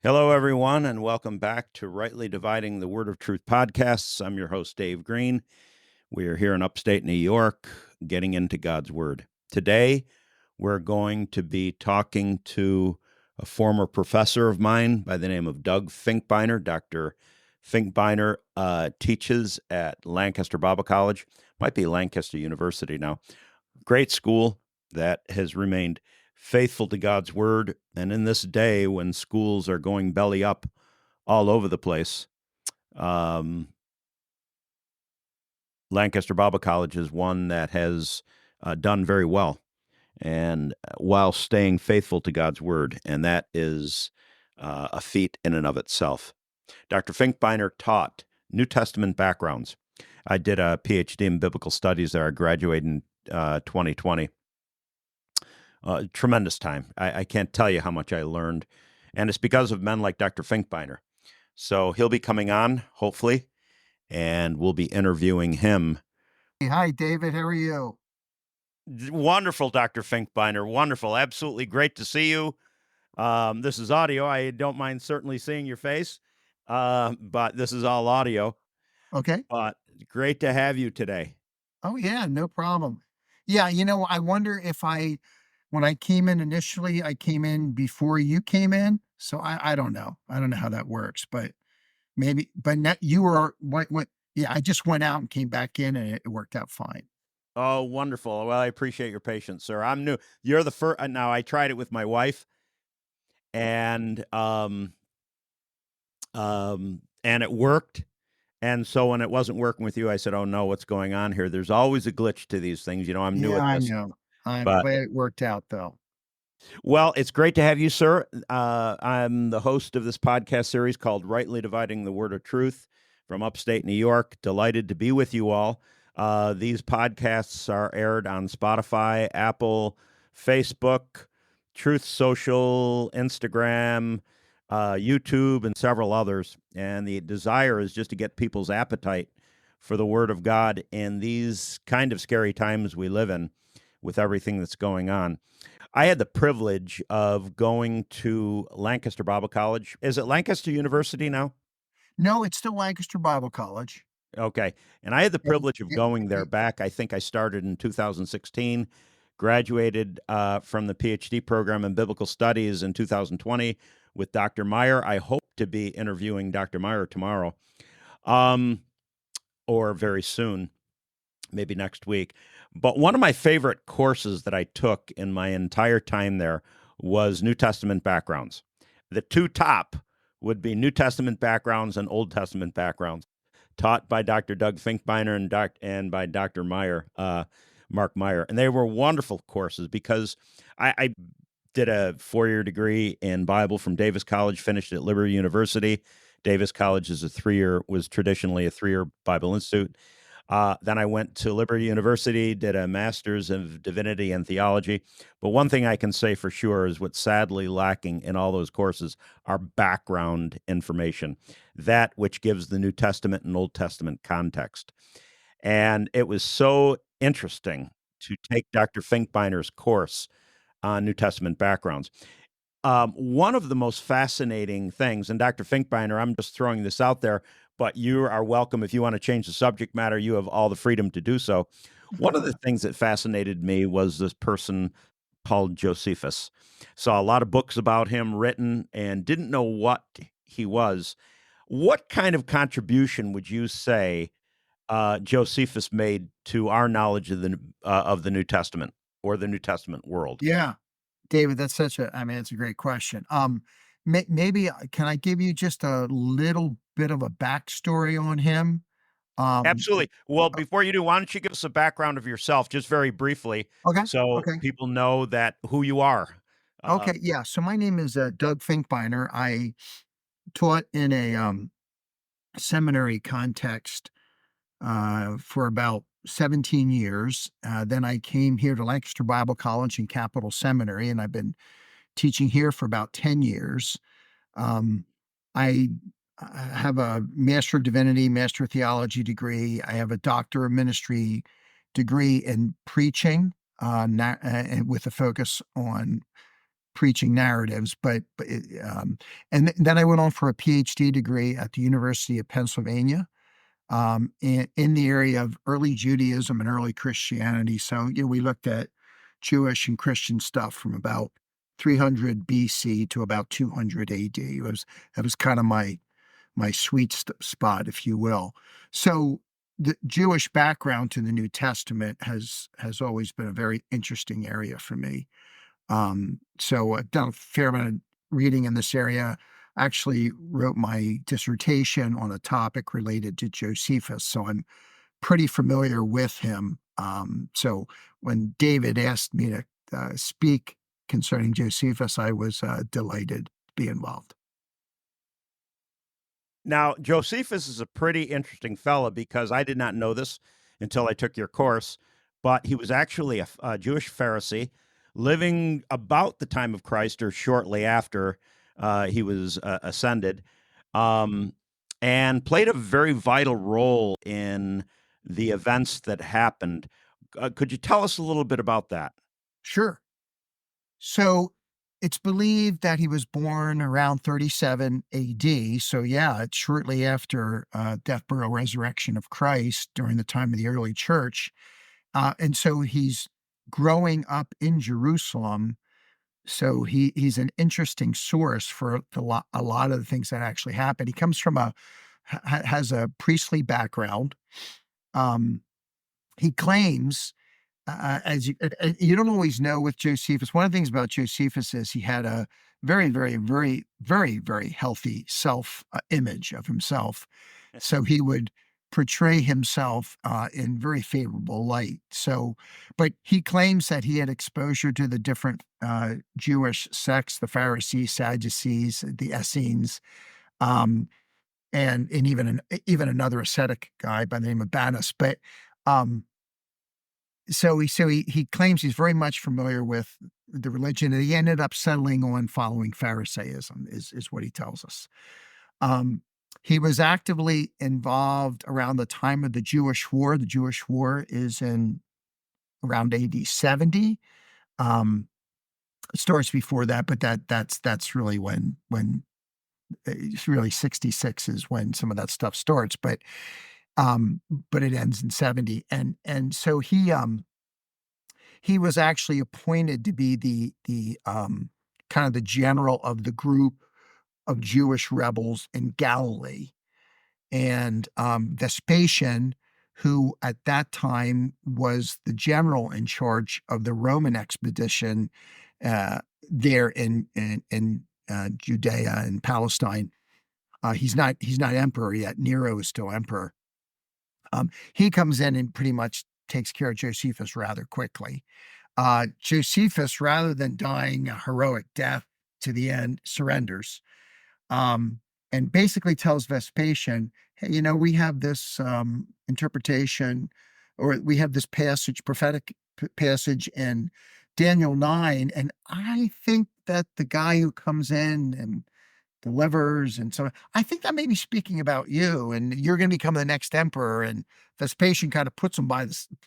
Hello, everyone, and welcome back to Rightly Dividing the Word of Truth podcasts. I'm your host, Dave Green. We are here in upstate New York, getting into God's Word. Today, we're going to be talking to a former professor of mine by the name of Doug Finkbeiner. Dr. Finkbeiner teaches at Lancaster Bible College, might be Lancaster University now. Great school that has remained faithful to God's Word. And in this day when schools are going belly up all over the place, Lancaster Bible College is one that has done very well, and while staying faithful to God's Word, and that is a feat in and of itself. Dr. Finkbeiner taught New Testament backgrounds. I did a PhD in biblical studies there. I graduated in 2020. Tremendous time. I can't tell you how much I learned, and it's because of men like Dr. Finkbeiner. So he'll be coming on, hopefully, and we'll be interviewing him. Hi, David. How are you? Wonderful, Dr. Finkbeiner. Wonderful. Absolutely great to see you. This is audio. I don't mind certainly seeing your face, but this is all audio. Okay. But great to have you today. Oh, yeah, no problem. Yeah, I wonder if when I came in initially, I came in before you came in. So I don't know. I don't know how that works, but maybe, but you were, yeah, I just went out and came back in and it worked out fine. Oh, wonderful. Well, I appreciate your patience, sir. I'm new. You're the first. Now, I tried it with my wife, and it worked. And so when it wasn't working with you, I said, "Oh no, what's going on here?" There's always a glitch to these things. I'm new Yeah, at I this. know. I'm But glad it worked out though. well, it's great to have you, sir. I'm the host of this podcast series called Rightly Dividing the Word of Truth from upstate New York. Delighted to be with you all. These podcasts are aired on Spotify, Apple, Facebook, Truth Social, Instagram, YouTube, and several others. And the desire is just to get people's appetite for the Word of God in these kind of scary times we live in with everything that's going on. I had the privilege of going to Lancaster Bible College. Is it Lancaster University now? No, it's still Lancaster Bible College. Okay. And I had the And privilege of going there it- back. I think I started in 2016, graduated from the PhD program in biblical studies in 2020 with Dr. Meyer. I hope to be interviewing Dr. Meyer tomorrow, um, or very soon, maybe next week. But one of my favorite courses that I took in my entire time there was New Testament backgrounds. The two top would be New Testament backgrounds and Old Testament backgrounds, taught by Dr. Doug Finkbeiner and by Dr. Meyer, Mark Meyer. And they were wonderful courses because I did a 4-year degree in Bible from Davis College, finished at Liberty University. Davis College was traditionally a 3-year Bible Institute. Then I went to Liberty University, did a master's of divinity and theology. But one thing I can say for sure is what's sadly lacking in all those courses are background information, that which gives the New Testament and Old Testament context. And it was so interesting to take Dr. Finkbeiner's course on New Testament backgrounds. One of the most fascinating things, and Dr. Finkbeiner, I'm just throwing this out there, but you are welcome if you want to change the subject matter. You have all the freedom to do so. One of the things that fascinated me was this person called Josephus. Saw a lot of books about him written and didn't know what he was. What kind of contribution would you say Josephus made to our knowledge of the New Testament or the New Testament world? Yeah. David, I mean, it's a great question. Maybe can I give you just a little bit of a backstory on him? Um, Absolutely. Well, o- before you do, why don't you give us a background of yourself, just very briefly, okay, so okay, people know that who you are. Uh, okay. Yeah. So my name is Doug Finkbeiner. I taught in a seminary context for about 17 years. Then I came here to Lancaster Bible College and Capital Seminary, and I've been teaching here for about 10 years. Um, I have a Master of Divinity, Master of Theology degree. I have a Doctor of Ministry degree in preaching, and with a focus on preaching narratives. And then I went on for a PhD degree at the University of Pennsylvania, in the area of early Judaism and early Christianity. So, we looked at Jewish and Christian stuff from about 300 BC to about 200 AD. That was kind of my sweet spot, if you will. So the Jewish background to the New Testament has always been a very interesting area for me. So I've done a fair amount of reading in this area. I actually wrote my dissertation on a topic related to Josephus, so I'm pretty familiar with him. So when David asked me to speak concerning Josephus, I was delighted to be involved. Now, Josephus is a pretty interesting fellow because I did not know this until I took your course, but he was actually a Jewish Pharisee living about the time of Christ or shortly after he was ascended, um, and played a very vital role in the events that happened. Could you tell us a little bit about that? Sure. So it's believed that he was born around 37 AD. So yeah, it's shortly after death, burial, resurrection of Christ during the time of the early church. And so he's growing up in Jerusalem. So he's an interesting source for a lot of the things that actually happened. He comes from has a priestly background. Um, he claims, as you don't always know with Josephus. One of the things about Josephus is he had a very, very, very, very, very healthy self image of himself. So he would portray himself in very favorable light. So, but he claims that he had exposure to the different Jewish sects, the Pharisees, Sadducees, the Essenes, um, and even another ascetic guy by the name of Bannus. But um, he claims he's very much familiar with the religion, and he ended up settling on following Pharisaism, is what he tells us. Um, he was actively involved around the time of the Jewish War. The Jewish War is in around AD 70. Um, it starts before that, but that's really when it's really 66 is when some of that stuff starts. Um, but it ends in 70, and so he was actually appointed to be the kind of the general of the group of Jewish rebels in Galilee. And Vespasian, who at that time was the general in charge of the Roman expedition there in Judea and Palestine. He's not emperor yet. Nero is still emperor. He comes in and pretty much takes care of Josephus rather quickly. Josephus, rather than dying a heroic death to the end, surrenders, um, and basically tells Vespasian, "Hey, we have this interpretation, or we have this passage, prophetic passage in Daniel 9, and I think that the guy who comes in and delivers, and so I think that may be speaking about you, and you're going to become the next emperor." And Vespasian kind of puts him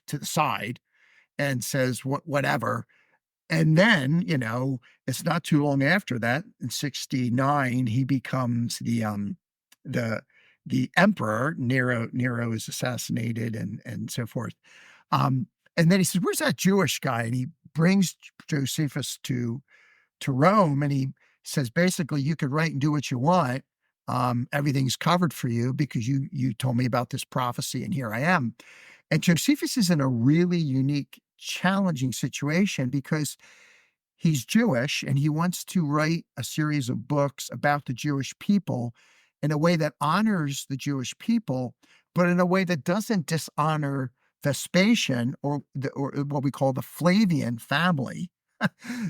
to the side and says, Whatever." And then, it's not too long after that, in 69, he becomes the the emperor. Nero is assassinated, and so forth. Um, and then he says, "Where's that Jewish guy?" And he brings Josephus to Rome, and he says, basically, "You could write and do what you want. Everything's covered for you because you told me about this prophecy, and here I am." And Josephus is in a really unique, challenging situation because he's Jewish and he wants to write a series of books about the Jewish people in a way that honors the Jewish people, but in a way that doesn't dishonor Vespasian or what we call the Flavian family.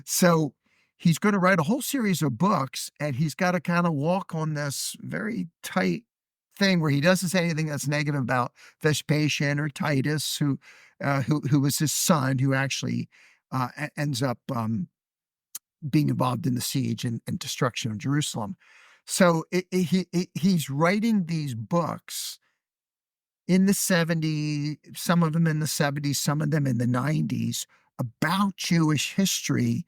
So he's going to write a whole series of books, and he's got to kind of walk on this very tight thing where he doesn't say anything that's negative about Vespasian or Titus, who was his son, who actually ends up being involved in the siege and destruction of Jerusalem. So he's writing these books in the 70s, some of them in the 70s, some of them in the 90s, about Jewish history,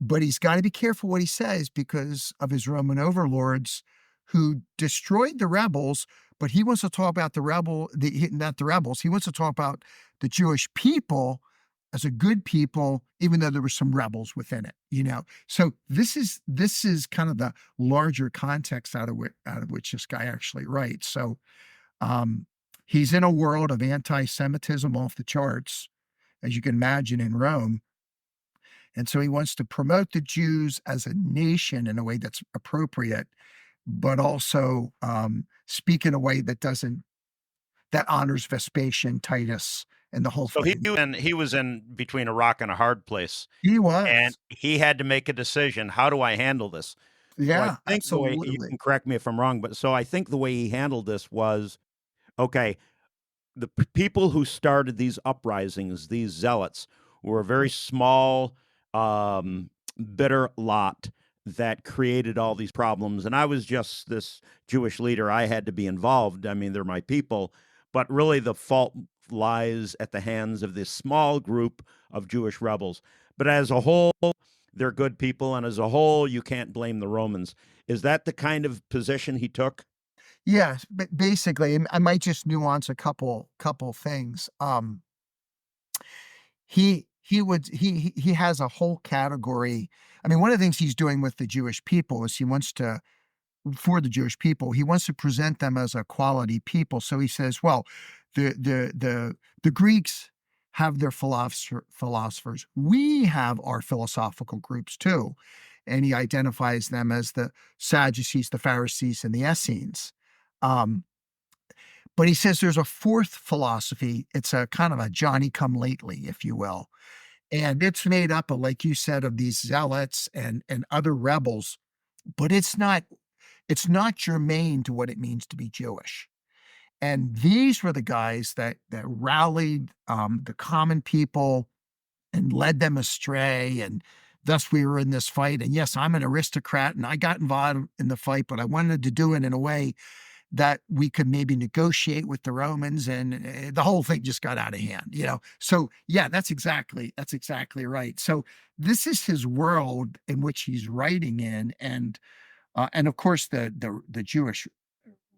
but he's got to be careful what he says because of his Roman overlords who destroyed the rebels. But he wants to talk about not the rebels. He wants to talk about the Jewish people as a good people, even though there were some rebels within it. So this is kind of the larger context out of which this guy actually writes. So um, he's in a world of anti-Semitism off the charts, as you can imagine in Rome, and so he wants to promote the Jews as a nation in a way that's appropriate, but also speak in a way that honors Vespasian, Titus, and the whole So he thing. and he was in between a rock and a hard place, He and was. he had to make a decision. How do I handle this? So I Yeah, think the way you absolutely. can correct me if I'm wrong, but so I think the way he handled this was okay. The people who started these uprisings, these zealots, were a very small, um, bitter lot that created all these problems. And I was just this Jewish leader. I had to be involved. I mean, they're my people, but really the fault lies at the hands of this small group of Jewish rebels. But as a whole, they're good people, and as a whole, you can't blame the Romans. Is that the kind of position he took? Yes, but basically, and I might just nuance a couple things. He has a whole category. I mean, one of the things he's doing with the Jewish people is he wants to for the Jewish people, he wants to present them as a quality people. So he says, well, the Greeks have their philosophers. We have our philosophical groups too. And he identifies them as the Sadducees, the Pharisees, and the Essenes. Um, but he says there's a fourth philosophy. It's a kind of a Johnny come lately, if you will. And it's made up of, like you said, of these zealots and other rebels, but it's not germane to what it means to be Jewish. And these were the guys that rallied the common people and led them astray. And thus we were in this fight. And yes, I'm an aristocrat and I got involved in the fight, but I wanted to do it in a way that we could maybe negotiate with the Romans, and the whole thing just got out of hand. So yeah, that's exactly right. So this is his world in which he's writing in, and of course the Jewish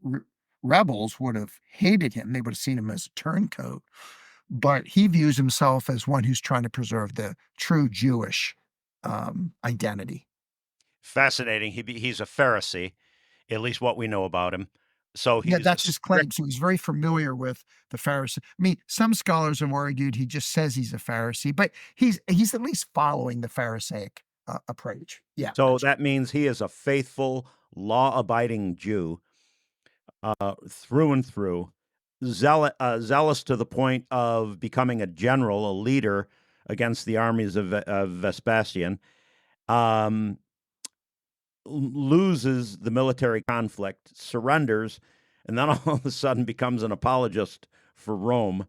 re- rebels would have hated him. They would have seen him as a turncoat, but he views himself as one who's trying to preserve the true Jewish identity. Fascinating. He's a Pharisee, at least what we know about him. So Yeah, he's a that's his strict. claim. So he's very familiar with the Pharisee. I mean, some scholars have argued he just says he's a Pharisee, but he's at least following the Pharisaic approach. Yeah, So that's that means he is a faithful, law-abiding Jew, through and through, zealous to the point of becoming a general, a leader against the armies of Vespasian. Um, Loses the military conflict, surrenders, and then all of a sudden becomes an apologist for Rome,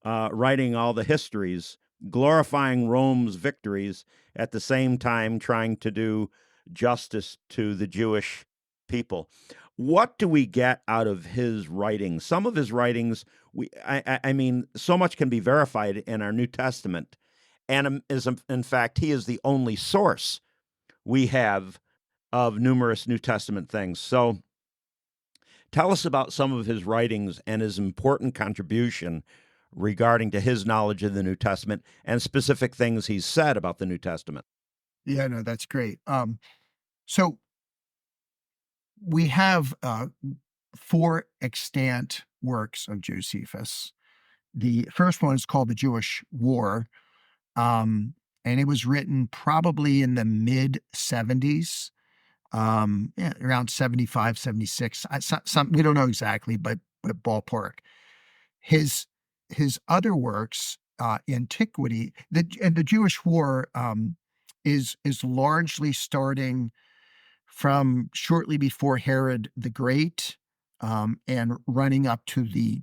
writing all the histories, glorifying Rome's victories, at the same time trying to do justice to the Jewish people. What do we get out of his writings? Some of his writings, I mean, so much can be verified in our New Testament, and is in fact he is the only source we have of numerous New Testament things. So tell us about some of his writings and his important contribution regarding to his knowledge of the New Testament and specific things he's said about the New Testament. yeah, no, that's great. So we have four extant works of Josephus. The first one is called the Jewish War, um, and it was written probably in the mid 70s, yeah, around 75, 76. We don't know exactly, but ballpark. His his other works, Antiquity, and the Jewish War, is largely starting from shortly before Herod the Great, and running up to the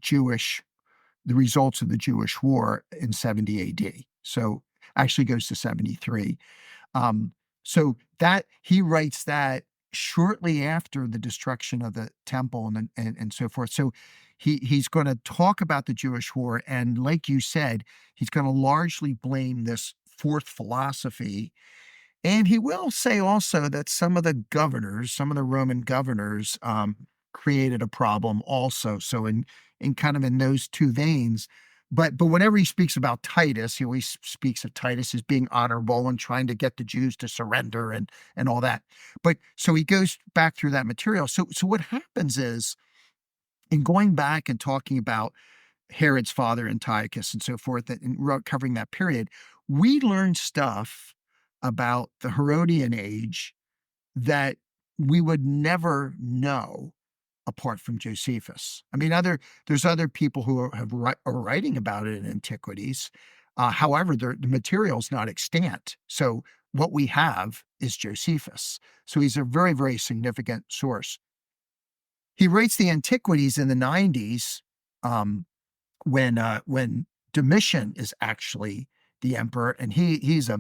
results of the Jewish War in 70 AD. So actually goes to 73. Um, So that he writes that shortly after the destruction of the temple and so forth. So he's going to talk about the Jewish war, and like you said, he's going to largely blame this fourth philosophy, and he will say also that some of the governors, some of the Roman governors, created a problem also. So in kind of in those two veins, but whenever he speaks about Titus, he always speaks of Titus as being honorable and trying to get the Jews to surrender and all that. But so he goes back through that material. So what happens is, in going back and talking about Herod's father Antiochus and so forth, and covering that period, we learn stuff about the Herodian age that we would never know apart from Josephus. I mean, there's other people who are writing about it in antiquities. However, the material's not extant. So what we have is Josephus. So he's a very, very significant source. He writes the Antiquities in the 90s, when Domitian is actually the emperor, and he's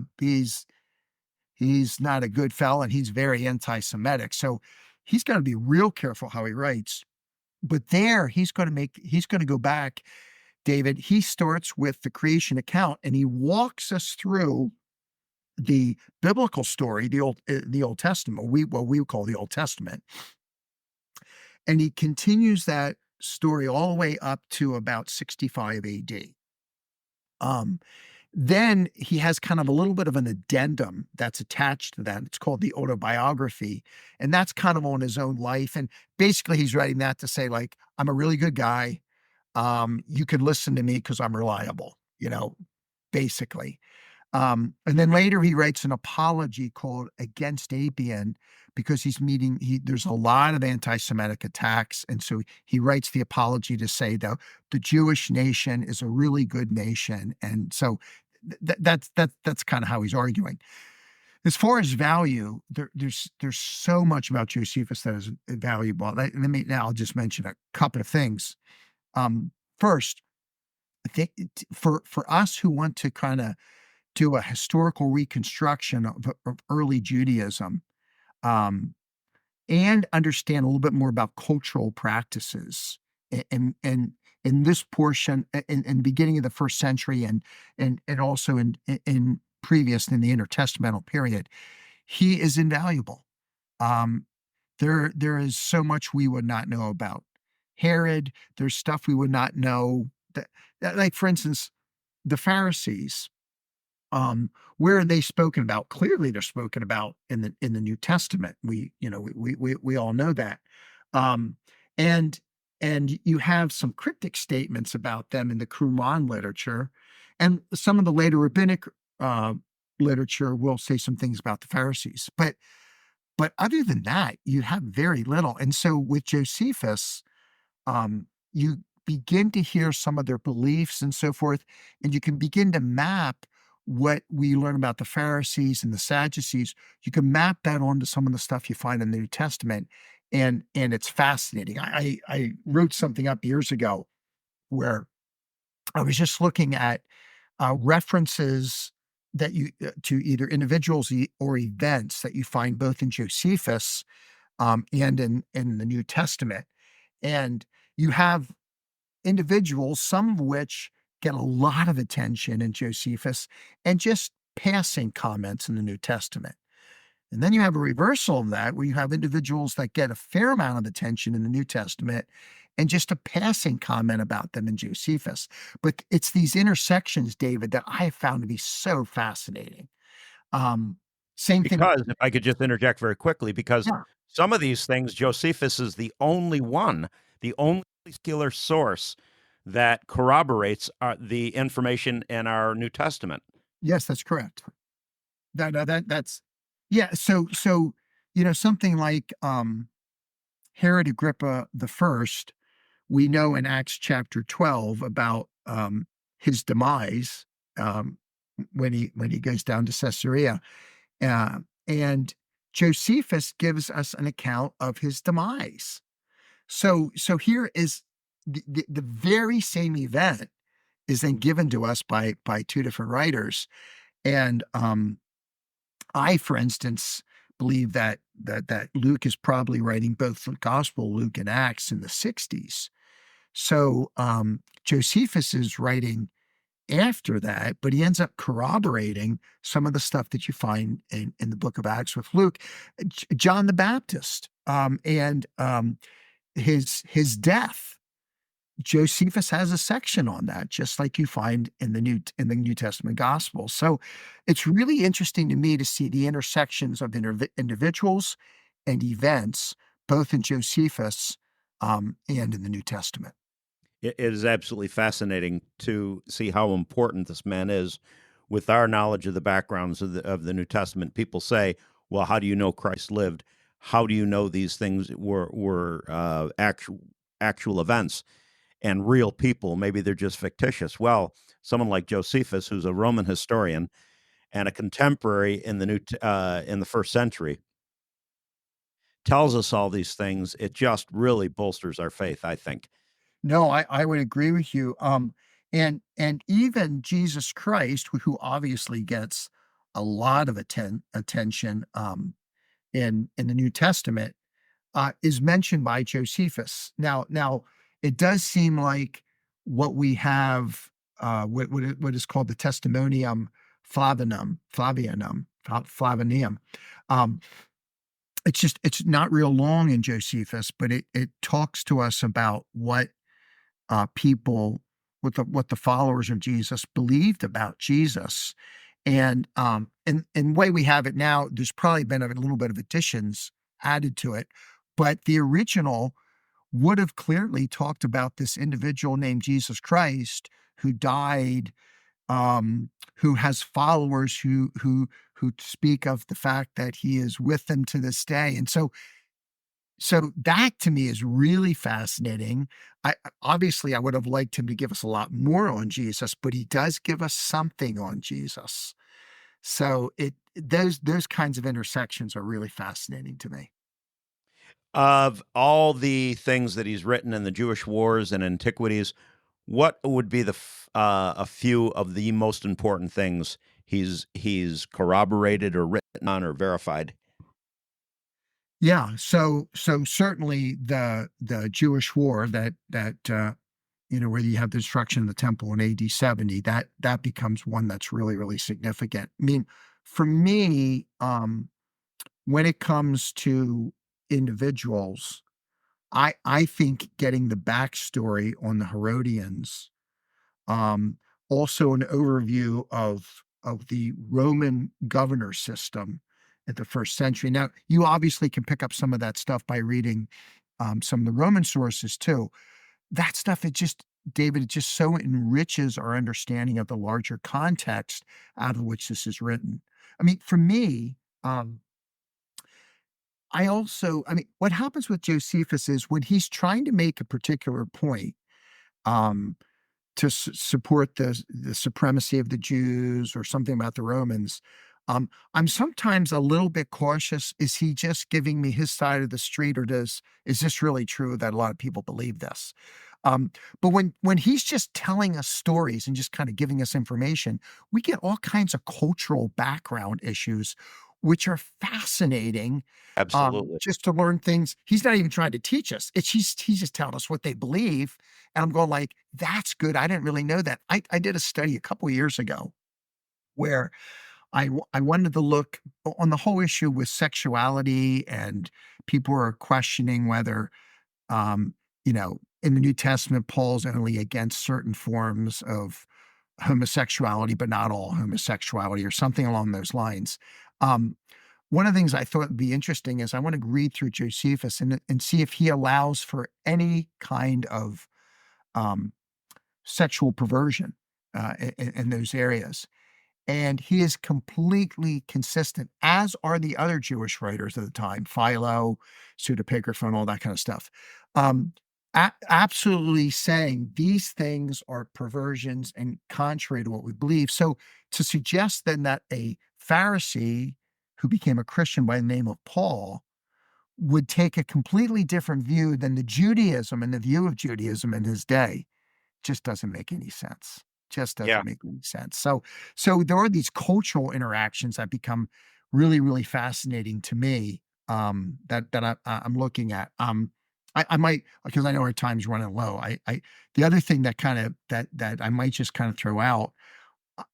not a good fellow, and he's very anti-Semitic. So he's got to be real careful how he writes. But there, he's going to go back, David. He starts with the creation account, and he walks us through the biblical story, the Old Testament, what we call the Old Testament, and he continues that story all the way up to about 65 AD. Um, Then he has kind of a little bit of an addendum that's attached to that. It's called the autobiography, and that's kind of on his own life. And basically, he's writing that to say, like, I'm a really good guy. You can listen to me because I'm reliable, basically. And then later he writes an apology called Against Apian, because there's a lot of anti-Semitic attacks. And so he writes the apology to say, though, the Jewish nation is a really good nation. And so that's kind of how he's arguing. As far as value, there's so much about Josephus that is valuable. Now I'll just mention a couple of things. First, I think for us who want to kind of do a historical reconstruction of early Judaism, um, and understand a little bit more about cultural practices, and in this portion, in the beginning of the first century, and also in previous in the intertestamental period, he is invaluable. Um, there is so much we would not know about Herod. There's stuff we would not know like for instance, the Pharisees. Where are they spoken about? Clearly, they're spoken about in the New Testament. We all know that. Um, and you have some cryptic statements about them in the Qumran literature, and some of the later rabbinic uh, literature will say some things about the Pharisees. But other than that, you have very little. And so with Josephus, you begin to hear some of their beliefs and so forth, and you can begin to map what we learn about the Pharisees and the Sadducees. You can map that onto some of the stuff you find in the New Testament, and it's fascinating. I wrote something up years ago where I was just looking at references that to either individuals or events that you find both in Josephus, and in the New Testament, and you have individuals, some of which get a lot of attention in Josephus and just passing comments in the New Testament. And then you have a reversal of that, where you have individuals that get a fair amount of attention in the New Testament and just a passing comment about them in Josephus. But it's these intersections, David, that I have found to be so fascinating. Um, Same thing. Because if I could just interject very quickly, because Yeah. some of these things, Josephus is the only particular source that corroborates the information in our New Testament. Yes, that's correct. That's yeah. So something like Herod Agrippa the First, we know in Acts chapter 12 about his demise, um, when he goes down to Caesarea, uh, and Josephus gives us an account of his demise. So here is the very same event is then given to us by two different writers, and I, for instance, believe that Luke is probably writing both the Gospel Luke and Acts in the 60s. So Josephus is writing after that, but he ends up corroborating some of the stuff that you find in the book of Acts with Luke. John the Baptist, and his death. Josephus has a section on that, just like you find in the New Testament Gospel. So it's really interesting to me to see the intersections of individuals and events, both in Josephus and in the New Testament. It is absolutely fascinating to see how important this man is with our knowledge of the backgrounds of the New Testament. People say, "Well, how do you know Christ lived? How do you know these things were actual events and real people? Maybe they're just fictitious." Well, someone like Josephus, who's a Roman historian and a contemporary in in the first century, tells us all these things. It just really bolsters our faith, I think. No, I would agree with you. And even Jesus Christ, who obviously gets a lot of attention in the New Testament, is mentioned by Josephus. Now it does seem like what we have, what is called the Testimonium Flavianum. Um, it's not real long in Josephus, but it talks to us about people, what the followers of Jesus believed about Jesus. And in the way we have it now, there's probably been a little bit of additions added to it, but the original would have clearly talked about this individual named Jesus Christ who died, who has followers who speak of the fact that he is with them to this day. And so that to me is really fascinating. Obviously I would have liked him to give us a lot more on Jesus, but he does give us something on Jesus. So it those kinds of intersections are really fascinating to me. Of all the things that he's written in the Jewish wars and antiquities, what would be a few of the most important things he's corroborated or written on or verified? Yeah, so certainly the Jewish war that where you have the destruction of the temple in AD 70, that becomes one that's really significant. I mean, for me, when it comes to individuals, I think getting the backstory on the Herodians, um, also an overview of the Roman governor system at the first century. Now, you obviously can pick up some of that stuff by reading some of the Roman sources too. That stuff, David, it just so enriches our understanding of the larger context out of which this is written. I mean, for me, I mean, what happens with Josephus is when he's trying to make a particular point, um, to support the supremacy of the Jews or something about the Romans, I'm sometimes a little bit cautious. Is he just giving me his side of the street, or is this really true that a lot of people believe this? Um, but when he's just telling us stories and just kind of giving us information, we get all kinds of cultural background issues, which are fascinating. Absolutely. Just to learn things. He's not even trying to teach us. He's just telling us what they believe, and I'm going like, that's good. I didn't really know that. I did a study a couple years ago where I wanted to look on the whole issue with sexuality, and people are questioning whether, in the New Testament, Paul's only against certain forms of homosexuality, but not all homosexuality, or something along those lines. Um, One of the things I thought would be interesting is I want to read through Josephus and see if he allows for any kind of um, sexual perversion in those areas. And he is completely consistent, as are the other Jewish writers of the time, Philo, Pseudepigrapha, and all that kind of stuff. Um, Absolutely saying these things are perversions and contrary to what we believe. So to suggest then that a Pharisee who became a Christian by the name of Paul would take a completely different view than the Judaism and the view of Judaism in his day just doesn't make any sense. Just Yeah. doesn't make any sense. So there are these cultural interactions that become really, really fascinating to me, I'm looking at. I might, because I know our time's running low. The other thing that kind of that I might just kind of throw out,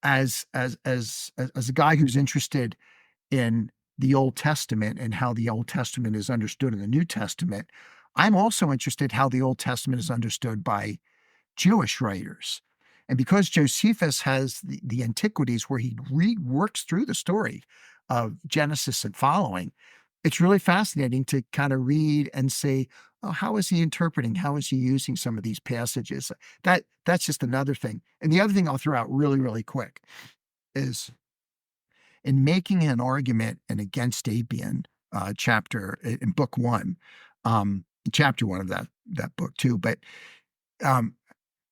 as a guy who's interested in the Old Testament and how the Old Testament is understood in the New Testament, I'm also interested how the Old Testament is understood by Jewish writers. And because Josephus has the Antiquities where he works through the story of Genesis and following, it's really fascinating to kind of read and say, oh, how is he interpreting? How is he using some of these passages? That's just another thing. And the other thing I'll throw out really, really quick is in making an argument in Against Apian, chapter in book one, chapter one of that book too. But um,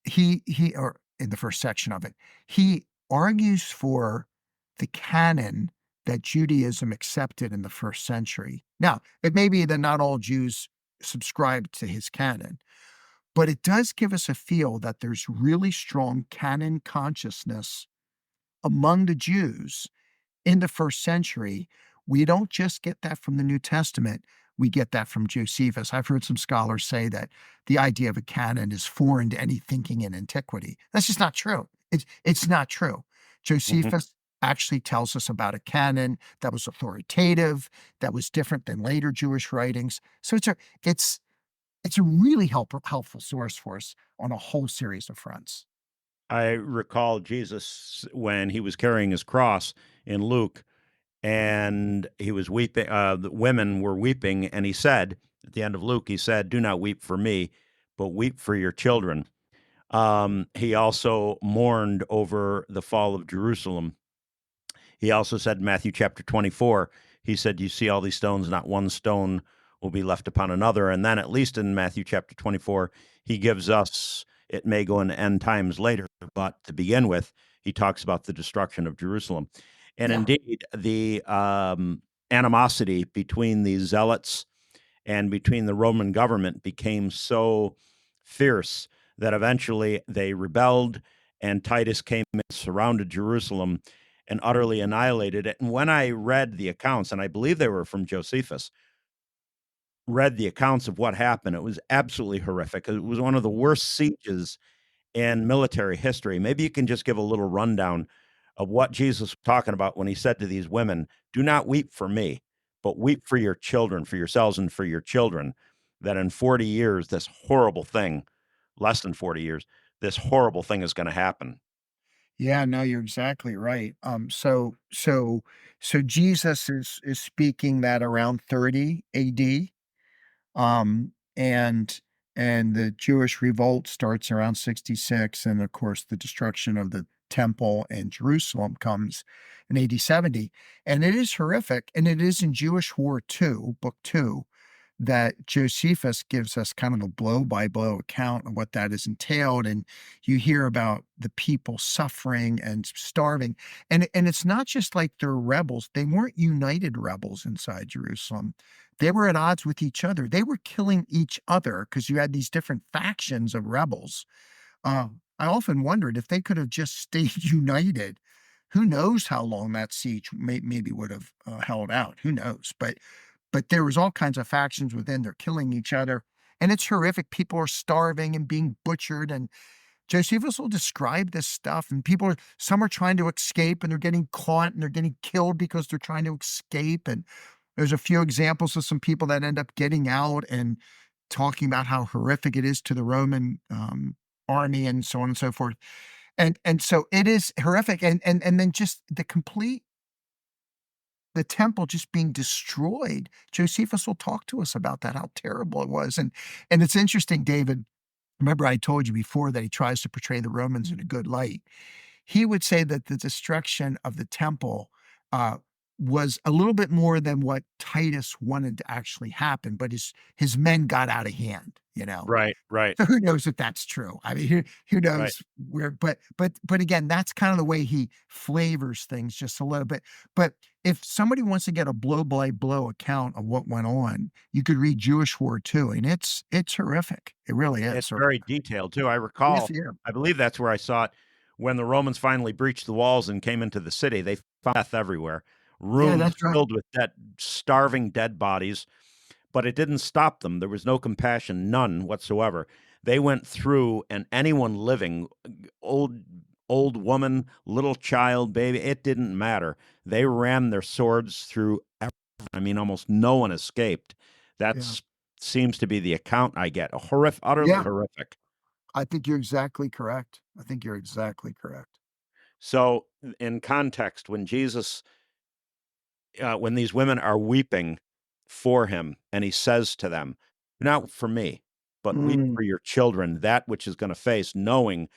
he or in the first section of it, he argues for the canon that Judaism accepted in the first century. Now, it may be that not all Jews subscribed to his canon, but it does give us a feel that there's really strong canon consciousness among the Jews in the first century. We don't just get that from the New Testament, we get that from Josephus. I've heard some scholars say that the idea of a canon is foreign to any thinking in antiquity. That's just not true. It's not true. Mhm. Josephus actually tells us about a canon that was authoritative, that was different than later Jewish writings. So it's it's a really helpful source for us on a whole series of fronts. I recall Jesus when he was carrying his cross in Luke, and he was weeping. The women were weeping, and he said at the end of Luke, he said, "Do not weep for me, but weep for your children." He also mourned over the fall of Jerusalem. He also said in Matthew chapter 24, he said, "You see all these stones, not one stone will be left upon another." And then, at least in Matthew chapter 24, he gives us, it may go into end times later, but to begin with, he talks about the destruction of Jerusalem. And Yeah. indeed, the animosity between the zealots and between the Roman government became so fierce that eventually they rebelled, and Titus came and surrounded Jerusalem and utterly annihilated it. And when I read the accounts, and I believe they were from Josephus, read the accounts of what happened, it was absolutely horrific. It was one of the worst sieges in military history. Maybe you can just give a little rundown of what Jesus was talking about when he said to these women, "Do not weep for me, but weep for your children, for yourselves and for your children, that in 40 years, this horrible thing, less than 40 years, this horrible thing is going to happen." Yeah, no, you're exactly right. So Jesus is speaking that around 30 AD. And the Jewish revolt starts around 66, and of course the destruction of the temple and Jerusalem comes in AD 70. And it is horrific, and it is in Jewish War 2, book 2, that Josephus gives us kind of a blow by blow account of what that has entailed. And you hear about the people suffering and starving. And it's not just like they're rebels, they weren't united rebels inside Jerusalem. They were at odds with each other. They were killing each other because you had these different factions of rebels. I often wondered if they could have just stayed united. Who knows how long that siege maybe would have held out? Who knows? But there was all kinds of factions within. They're killing each other, and it's horrific. People are starving and being butchered, and Josephus will describe this stuff, and some are trying to escape, and they're getting caught, and they're getting killed because they're trying to escape, and there's a few examples of some people that end up getting out and talking about how horrific it is to the Roman, army and so on and so forth, and so it is horrific, and then just the temple just being destroyed. Josephus will talk to us about that, how terrible it was. And it's interesting, David. Remember, I told you before that he tries to portray the Romans in a good light. He would say that the destruction of the temple uh, was a little bit more than what Titus wanted to actually happen, but his men got out of hand, you know. Right, right, So who knows if that's true? I mean, who right. knows where? But again, that's kind of the way he flavors things just a little bit. But if somebody wants to get a blow by blow account of what went on, you could read Jewish War too, and it's horrific. It really is. It's So, very detailed too. I yes, recall, yeah, I believe that's where I saw it when the Romans finally breached the walls and came into the city. They found death everywhere. Yeah, rooms that's right. filled with starving dead bodies, but it didn't stop them. There was no compassion, none whatsoever. They went through, and anyone living, old old woman, little child, baby, it didn't matter. They ran their swords through I mean, almost no one escaped. Yeah. That's seems to be the account I get. A horrific, utterly Yeah, horrific. I think you're exactly correct. I think you're exactly correct. So, in context, when these women are weeping for him, and he says to them, "Not for me, but weep Mm, for your children, that which is going to face," knowing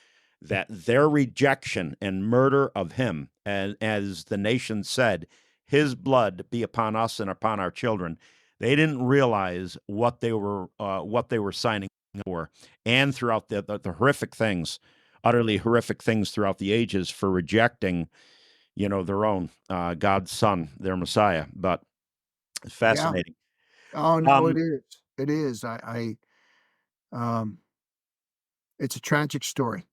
that their rejection and murder of him, as the nation said, "His blood be upon us and upon our children." They didn't realize what they were signing for, and throughout the horrific things, utterly horrific things throughout the ages for rejecting their own God's son, their Messiah. But it's yeah. fascinating. Oh, no, it Um, is. It is. Um, it's a tragic story.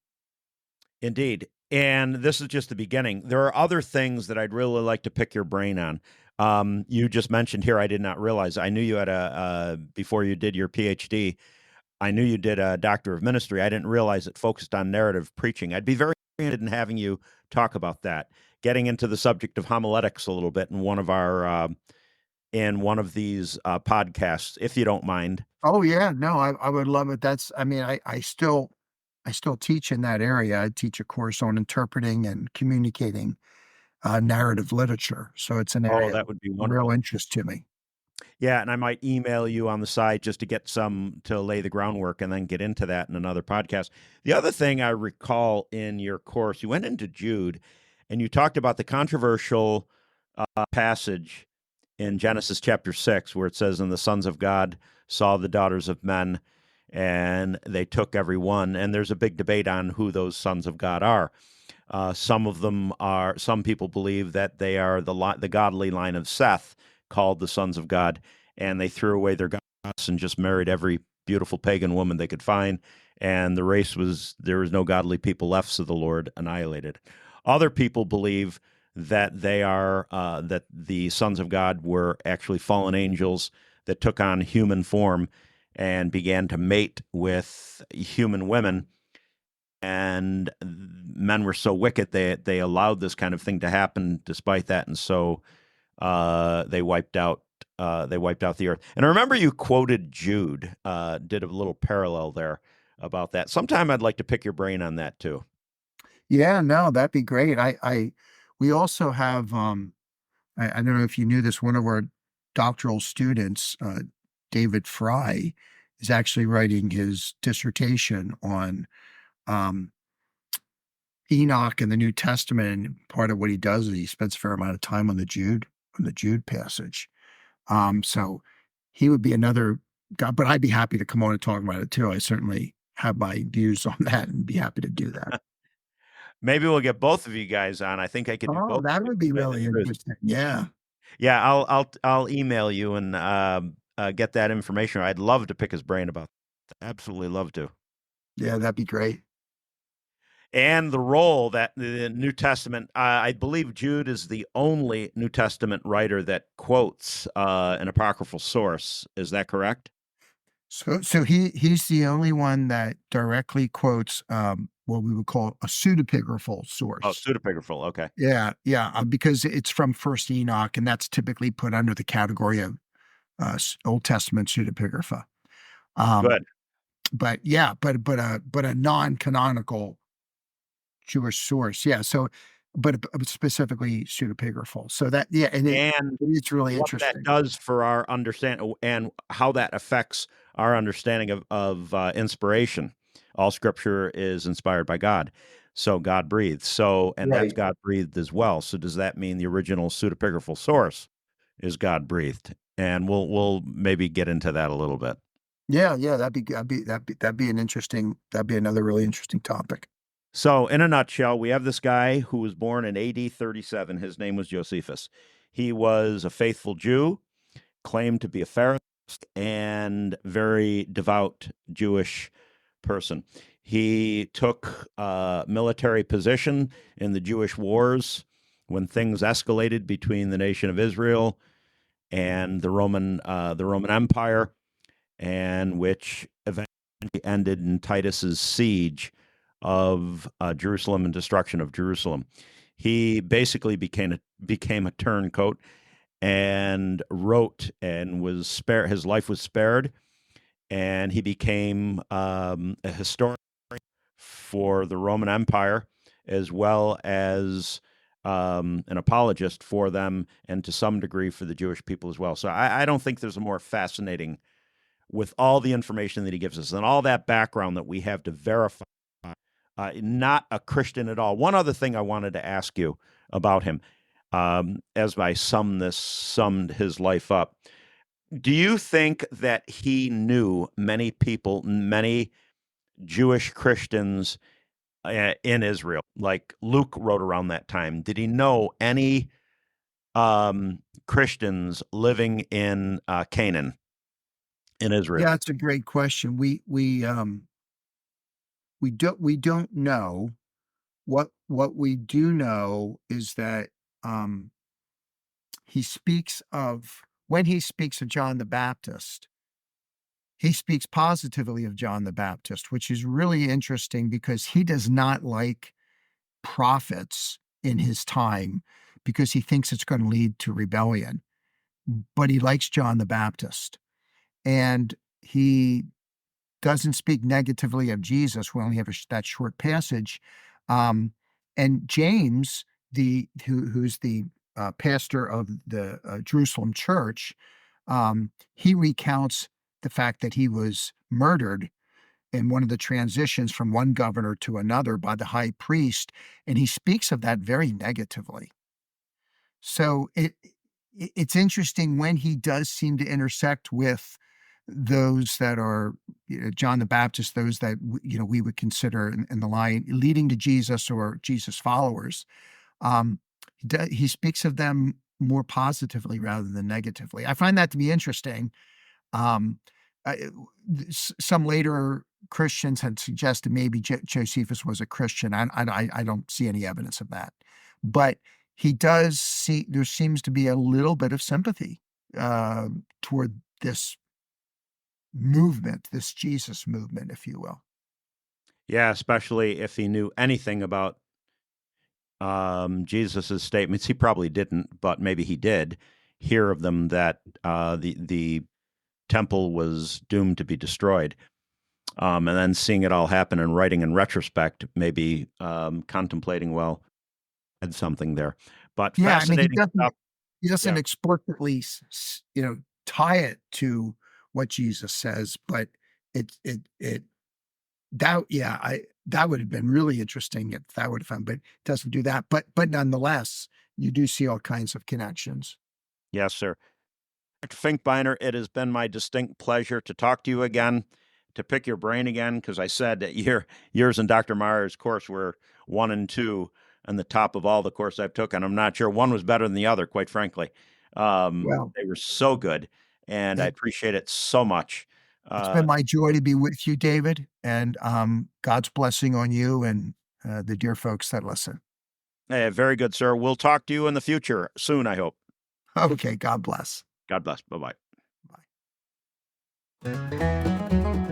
Indeed. And this is just the beginning. There are other things that I'd really like to pick your brain on. You just mentioned here, I did not realize. I knew you had before you did your PhD, I knew you did a Doctor of Ministry. I didn't realize it focused on narrative preaching. I'd be very interested in having you talk about that, getting into the subject of homiletics a little bit in one of these podcasts, if you don't mind. Oh, yeah, no, I would love it. That's I mean, I still teach in that area. I teach a course on interpreting and communicating, narrative literature, so it's an Oh, area of that would be real wonderful. interest to me. Yeah, and I might email you on the side just to get some to lay the groundwork and then get into that in another podcast. The other thing I recall in your course, you went into Jude and you talked about the controversial passage in Genesis chapter 6 where it says, "And the sons of God saw the daughters of men and they took every one." And there's a big debate on who those sons of God are. Some people believe that they are the godly line of Seth, called the sons of God, and they threw away their gods and just married every beautiful pagan woman they could find. And there was no godly people left, so the Lord annihilated. Other people believe that that the sons of God were actually fallen angels that took on human form and began to mate with human women, and men were so wicked they allowed this kind of thing to happen despite that, and so they wiped out the earth. And I remember you quoted Jude, did a little parallel there about that. Sometime I'd like to pick your brain on that too. Yeah, no, that'd be great. I we also have, I don't know if you knew this, one of our doctoral students, David Fry, is actually writing his dissertation on, um, Enoch in the New Testament, and part of what he does is he spends a fair amount of time on the Jude passage. So he would be another guy, but I'd be happy to come on and talk about it too. I certainly have my views on that and be happy to do that. Maybe we'll get both of you guys on. I think I could do Oh, both of that you, would be to tell you really the truth. interesting. Yeah. Yeah, I'll email you and get that information. I'd love to pick his brain about that. Absolutely love to. Yeah, that'd be great. And the role that the New Testament, I believe Jude is the only New Testament writer that quotes an apocryphal source. Is that correct? So he's the only one that directly quotes, what we would call a pseudepigraphal Oh, source. pseudepigraphal. Okay, Yeah, yeah, because it's from First Enoch, and that's typically put under the category of, Old Testament pseudepigrapha. Um, good. but yeah, but a non-canonical Jewish source. Yeah. So, but specifically pseudepigraphal. So that yeah, and And it's really what that interesting. does for our understand and how that affects our understanding of inspiration. All Scripture is inspired by God, so God breathed. So, and that's Right. God breathed as well. So, does that mean the original pseudepigraphal source is God breathed? And we'll maybe get into that a little bit. Yeah, yeah, that'd be an interesting that'd be another really interesting topic. So, in a nutshell, we have this guy who was born in AD 37. His name was Josephus. He was a faithful Jew, claimed to be a Pharisee, and very devout Jewish person. He took a military position in the Jewish wars when things escalated between the nation of Israel and the Roman Empire, and which eventually ended in Titus's siege of Jerusalem and destruction of Jerusalem. He basically became a turncoat and wrote and was spared. His life was spared, and he became a historian for the Roman Empire, as well as an apologist for them, and to some degree for the Jewish people as well. So I don't think there's a more fascinating, with all the information that he gives us and all that background that we have to verify, not a Christian at all. One other thing I wanted to ask you about him, as I summed his life up. Do you think that he knew many people, many Jewish Christians in Israel? Like Luke wrote around that time. Did he know any Christians living in Canaan, in Israel? Yeah, it's a great question. We don't know. What we do know is that um, he speaks of when he speaks of John the Baptist, he speaks positively of John the Baptist, which is really interesting because he does not like prophets in his time because he thinks it's going to lead to rebellion. But he likes John the Baptist, and he doesn't speak negatively of Jesus. We only have that short passage. Um, and James, who's the pastor of the Jerusalem church, he recounts the fact that he was murdered in one of the transitions from one governor to another by the high priest, and he speaks of that very negatively. So it's interesting when he does seem to intersect with those that are, John the Baptist, those that we would consider in the line leading to Jesus or Jesus followers. He speaks of them more positively rather than negatively. I find that to be interesting. Um, I, some later Christians had suggested maybe Josephus was a Christian. I don't see any evidence of that, but he does see there seems to be a little bit of sympathy uh, toward this movement, this Jesus movement, if you will. Yeah, especially if he knew anything about Jesus's statements. He probably didn't, but maybe he did hear of them, that the temple was doomed to be destroyed. And then seeing it all happen and writing in retrospect, maybe contemplating, well, had something there. But Yeah, I mean, fascinating stuff. he doesn't Yeah. explicitly, tie it to what Jesus says, but it that would have been really interesting if that would have found, but it doesn't do that. But nonetheless, you do see all kinds of connections. Yes, sir. Dr. Finkbeiner, it has been my distinct pleasure to talk to you again, to pick your brain again, because I said that yours and Dr. Meyer's course were one and two on the top of all the course I've took, and I'm not sure one was better than the other, quite frankly. Well, They were so good, and I it, appreciate it so much. it's been Uh, my joy to be with you, David, and God's blessing on you and the dear folks that listen. Very good, sir. We'll talk to you in the future soon, I hope. Okay, God bless. God bless. Bye bye. Bye.